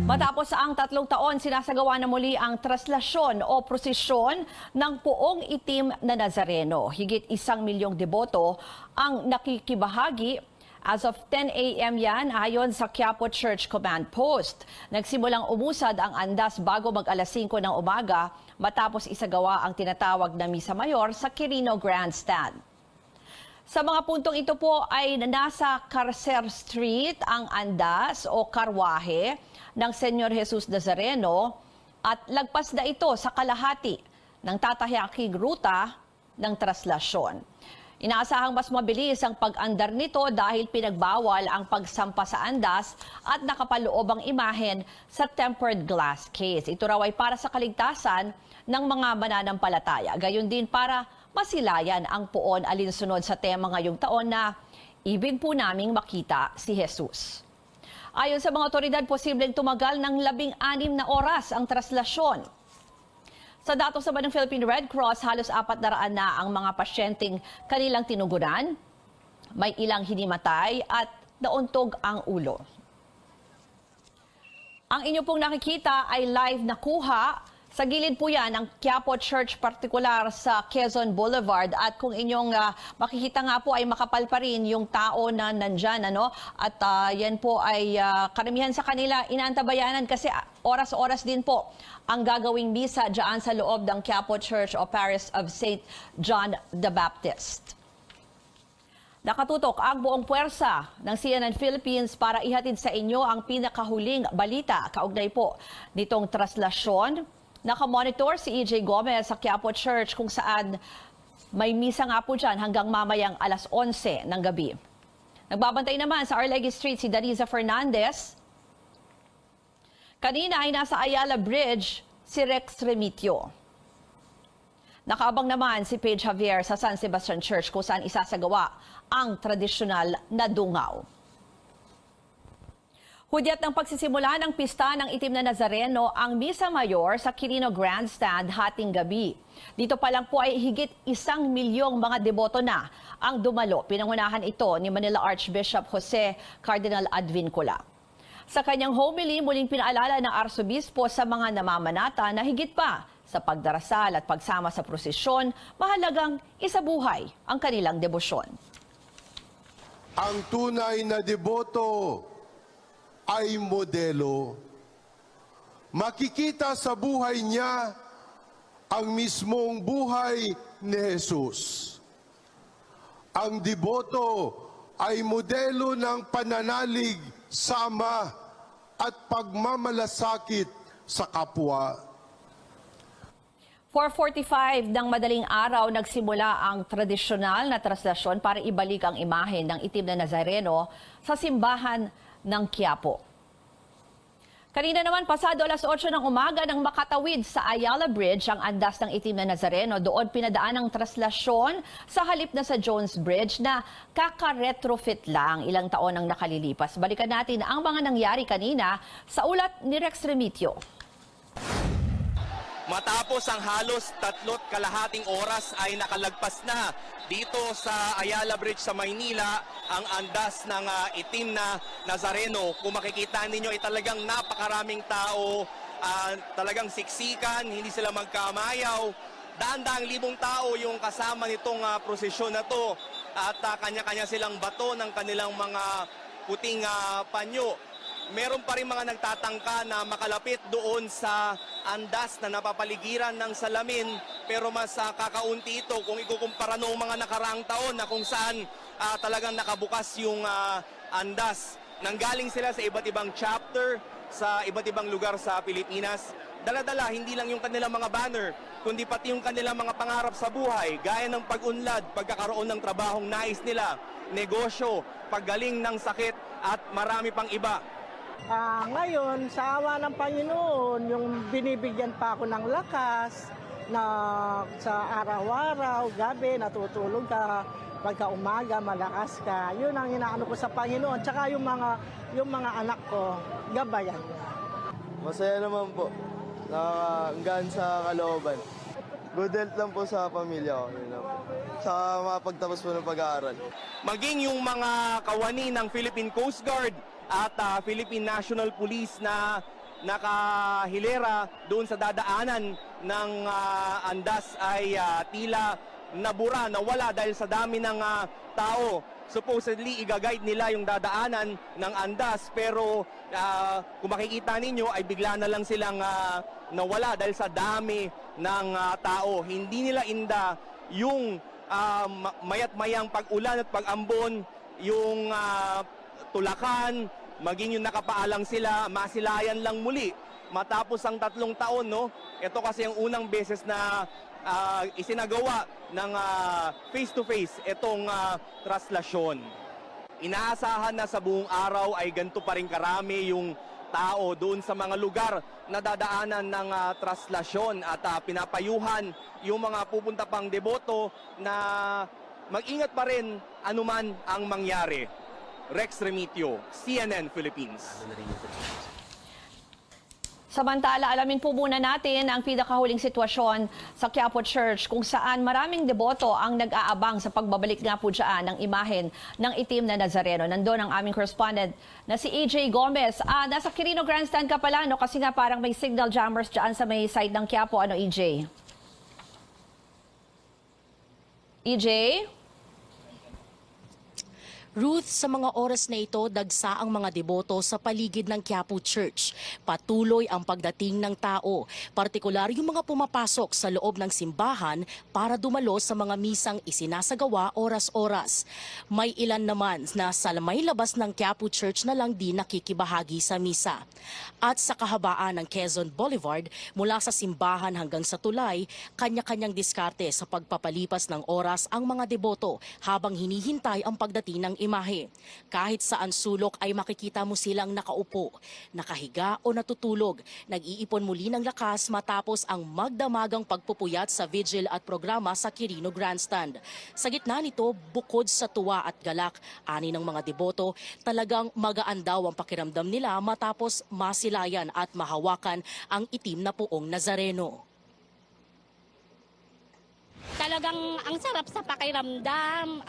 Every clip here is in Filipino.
Matapos ang 3 taon, sinasagawa na muli ang traslasyon o prosesyon ng Poong Itim na Nazareno. Higit 1 milyong deboto ang nakikibahagi. As of 10 a.m. yan, ayon sa Quiapo Church Command Post. Nagsimulang umusad ang andas bago mag-alas 5 ng umaga matapos isagawa ang tinatawag na Misa Mayor sa Quirino Grandstand. Sa mga puntong ito po ay nasa Carcer Street ang andas o karwahe ng Senyor Jesus Nazareno at lagpas na ito sa kalahati ng tatahaking ruta ng traslasyon. Inaasahang mas mabilis ang pag-andar nito dahil pinagbawal ang pagsampa sa andas at nakapaloob ang imahen sa tempered glass case. Ito raw ay para sa kaligtasan ng mga mananampalataya. Gayon din para masilayan ang poon alinsunod sa tema ngayong taon na ibig po naming makita si Jesus. Ayon sa mga otoridad, posibleng tumagal ng 16 na oras ang traslasyon. Sa datos naman ng Philippine Red Cross, halos 400 na ang mga pasyenteng kanilang tinugunan. May ilang hinimatay at nauntog ang ulo. Ang inyo pong nakikita ay live na kuha. Sa gilid po yan ang Quiapo Church, partikular sa Quezon Boulevard. At kung inyong makikita nga po ay makapal pa rin yung tao na nandyan. At yan po ay karamihan sa kanila inaantabayanan kasi oras-oras din po ang gagawing misa dyan sa loob ng Quiapo Church o Parish of St. John the Baptist. Nakatutok ang buong puwersa ng CNN Philippines para ihatid sa inyo ang pinakahuling balita kaugnay po nitong traslasyon. Nakamonitor si EJ Gomez sa Quiapo Church kung saan may misa nga po dyan hanggang mamayang alas 11 ng gabi. Nagbabantay naman sa Arlegui Street si Daniza Fernandez. Kanina ay nasa Ayala Bridge si Rex Remitio. Nakaabang naman si Paige Javier sa San Sebastian Church kung saan isasagawa ang tradisyonal na dungaw. Hudyat ng pagsisimula ng pista ng Itim na Nazareno ang Misa Mayor sa Quirino Grandstand hating gabi. Dito pa lang po ay higit 1 milyong mga deboto na ang dumalo. Pinangunahan ito ni Manila Archbishop Jose Cardinal Advincula. Sa kanyang homily, muling pinaalala ng Arsobispo sa mga namamanata na higit pa sa pagdarasal at pagsama sa prosesyon, mahalagang isabuhay ang kanilang debosyon. Ang tunay na deboto ay modelo. Makikita sa buhay niya ang mismong buhay ni Jesus. Ang deboto ay modelo ng pananalig, sama at pagmamalasakit sa kapwa. 4:45 ng madaling araw nagsimula ang tradisyonal na traslasyon para ibalik ang imahe ng Itim na Nazareno sa simbahan ng Quiapo. Kanina naman, pasado alas 8 ng umaga nang makatawid sa Ayala Bridge ang andas ng Itim na Nazareno. Doon pinadaan ang traslasyon sa halip na sa Jones Bridge na kaka-retrofit lang ilang taon ang nakalilipas. Balikan natin ang mga nangyari kanina sa ulat ni Rex Remitio. Matapos ang halos 3.5 oras ay nakalagpas na dito sa Ayala Bridge sa Maynila ang andas ng Itim na Nazareno. Kung makikita ninyo ay talagang napakaraming tao, talagang siksikan, hindi sila magkamayaw. Daan-daang libong tao yung kasama nitong prosesyon na to at kanya-kanya silang bato ng kanilang mga puting panyo. Meron pa rin mga nagtatangka na makalapit doon sa andas na napapaligiran ng salamin pero mas kakaunti ito kung ikukumpara noong mga nakaraang taon na kung saan talagang nakabukas yung andas. Nanggaling sila sa iba't ibang chapter, sa iba't ibang lugar sa Pilipinas. Dala-dala, hindi lang yung kanilang mga banner, kundi pati yung kanilang mga pangarap sa buhay, gaya ng pag-unlad, pagkakaroon ng trabahong nais nila, negosyo, paggaling ng sakit at marami pang iba. Ngayon, sa awa ng Panginoon, yung binibigyan pa ako ng lakas na sa araw-araw, gabi, natutulog ka, pagka umaga, malakas ka. Yun ang inaano ko sa Panginoon. Tsaka yung mga anak ko, gabayan niya. Masaya naman po. Nakakanggaan sa kalooban. Good health lang po sa pamilya ko. Saka mapagtapos po ng pag-aaral. Maging yung mga kawani ng Philippine Coast Guard at Philippine National Police na nakahilera doon sa dadaanan ng andas ay tila nabura, nawala dahil sa dami ng tao. Supposedly, i-guide nila yung dadaanan ng andas, pero kung makikita ninyo ay bigla na lang silang nawala dahil sa dami ng tao. Hindi nila inda yung mayat-mayang pag-ulan at pag-ambon, yung tulakan, maging yung nakapaalang sila, masilayan lang muli matapos ang 3 taon, no? Ito kasi ang unang beses na isinagawa ng face-to-face itong traslasyon. Inaasahan na sa buong araw ay ganito pa rin karami yung tao doon sa mga lugar na dadaanan ng traslasyon at pinapayuhan yung mga pupunta pang deboto na mag-ingat pa rin anuman ang mangyari. Rex Remitio, CNN Philippines. Samantala, alamin po muna natin ang pinakahuling sitwasyon sa Quiapo Church kung saan maraming deboto ang nag-aabang sa pagbabalik nga po dyan ng imahen ng itim na Nazareno. Nandun ang aming correspondent na si EJ Gomez. Nasa Quirino Grandstand ka pala, no? Kasi nga parang may signal jammers dyan sa may side ng Quiapo. Ano, EJ? EJ? Ruth, sa mga oras na ito, dagsa ang mga deboto sa paligid ng Quiapo Church. Patuloy ang pagdating ng tao, partikular yung mga pumapasok sa loob ng simbahan para dumalo sa mga misang isinasagawa oras-oras. May ilan naman na sa may labas ng Quiapo Church na lang di nakikibahagi sa misa. At sa kahabaan ng Quezon Boulevard, mula sa simbahan hanggang sa tulay, kanya-kanyang diskarte sa pagpapalipas ng oras ang mga deboto habang hinihintay ang pagdating ng imahe. Kahit saan sulok ay makikita mo silang nakaupo, nakahiga o natutulog. Nag-iipon muli ng lakas matapos ang magdamagang pagpupuyat sa vigil at programa sa Quirino Grandstand. Sa gitna nito, bukod sa tuwa at galak, ani ng mga deboto, talagang magaan daw ang pakiramdam nila matapos masilayan at mahawakan ang itim na puong Nazareno. Talagang ang sarap sa pakiramdam,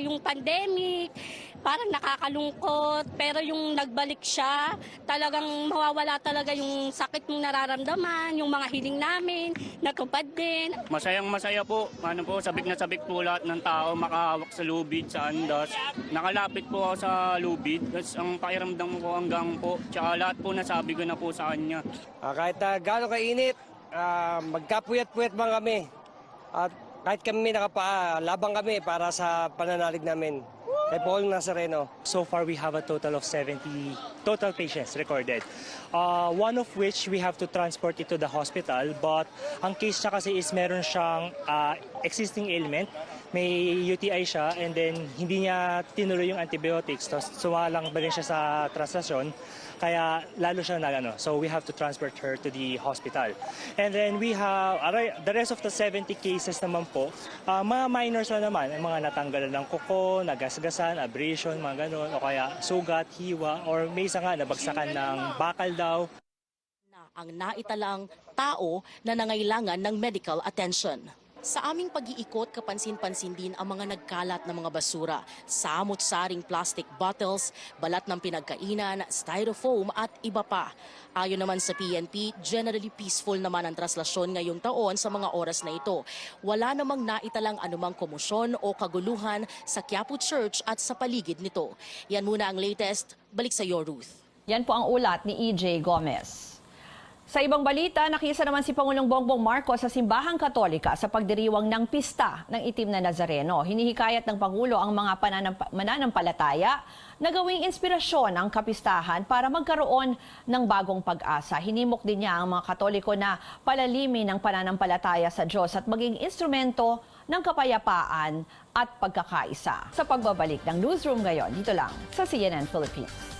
yung pandemic, parang nakakalungkot, pero yung nagbalik siya, talagang mawawala talaga yung sakit mong nararamdaman, yung mga hiling namin, natupad din. Masayang-masaya po, sabik na sabik po lahat ng tao, makahawak sa lubid, sa andas. Nakalapit po ako sa lubid, tapos ang pakiramdam ko hanggang po, tsaka lahat po nasabi ko na po sa kanya. Kahit gaano kainit, magkapuyat-puyat bang kami. At kahit kami nakapaa, labang kami para sa pananalig namin kay Paul Nazareno. So far, we have a total of 70 total patients recorded. One of which we have to transport it to the hospital. But ang case niya kasi is meron siyang existing ailment. May UTI siya and then hindi niya tinuloy yung antibiotics. Tapos sumalang ba rin siya sa translasyon. Kaya lalo siya so we have to transport her to the hospital. And then we have the rest of the 70 cases naman po, mga minors na naman, mga natanggalan ng kuko, nagasgasan, abrasion, mga ganon, o kaya sugat, hiwa, or may isa nga nabagsakan ng bakal daw. Ang naitalang tao na nangailangan ng medical attention. Sa aming pag-iikot, kapansin-pansin din ang mga nagkalat na mga basura, samot-saring plastic bottles, balat ng pinagkainan, styrofoam at iba pa. Ayon naman sa PNP, generally peaceful naman ang traslasyon ngayong taon sa mga oras na ito. Wala namang naitalang anumang komosyon o kaguluhan sa Quiapo Church at sa paligid nito. Yan muna ang latest. Balik sa iyo, Ruth. Yan po ang ulat ni EJ Gomez. Sa ibang balita, nakisa naman si Pangulong Bongbong Marcos sa Simbahang Katolika sa pagdiriwang ng pista ng itim na Nazareno. Hinihikayat ng Pangulo ang mga mananampalataya na gawing inspirasyon ang kapistahan para magkaroon ng bagong pag-asa. Hinimok din niya ang mga Katoliko na palalimin ang pananampalataya sa Diyos at maging instrumento ng kapayapaan at pagkakaisa. Sa pagbabalik ng newsroom ngayon, dito lang sa CNN Philippines.